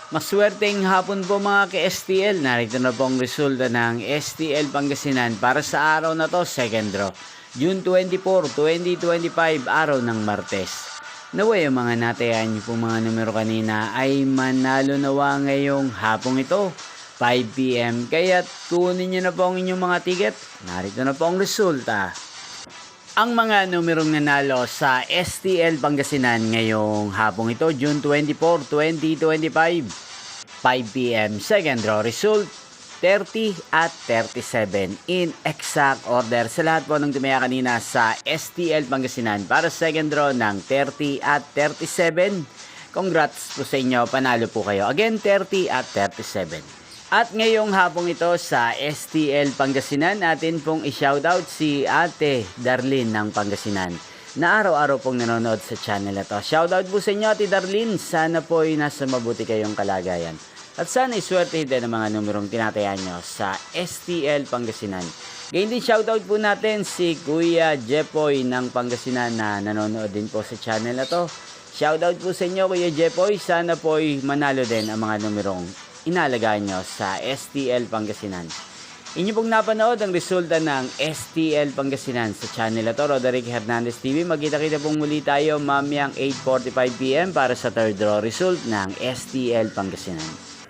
Maswerteng hapon po mga ka-STL. Narito na po ang resulta ng STL Pangasinan para sa araw na to, second draw. June 24, 2025, araw ng Martes. Naway ang mga natayan niyo po mga numero kanina ay manalo nawa ngayong hapong ito, 5 PM. Kaya't kunin niyo na po ang inyong mga ticket. Narito na po ang resulta. Ang mga numerong nanalo sa STL Pangasinan ngayong hapong ito, June 24, 2025, 5 PM. Second draw result, 30 at 37 in exact order sa lahat po ng tumaya kanina sa STL Pangasinan para second draw ng 30 at 37. Congrats po sa inyo, panalo po kayo. Again, 30 at 37. At ngayong hapong ito sa STL Pangasinan, natin pong i-shoutout si Ate Darlene ng Pangasinan na araw-araw pong nanonood sa channel na to. Shoutout po sa inyo, Ate Darlene. Sana po ay nasa mabuti kayong kalagayan. At sana iswerte din ang mga numerong tinatayan nyo sa STL Pangasinan. Gayun din shoutout po natin si Kuya Jepoy ng Pangasinan na nanonood din po sa channel na to. Shoutout po sa inyo, Kuya Jepoy. Sana po ay manalo din ang mga numerong inalagaan nyo sa STL Pangasinan. Inyo pong napanood ang resulta ng STL Pangasinan sa channel na to, Roderick Hernandez TV. Magkita-kita pong muli tayo mamayang 8:45 PM para sa third draw result ng STL Pangasinan.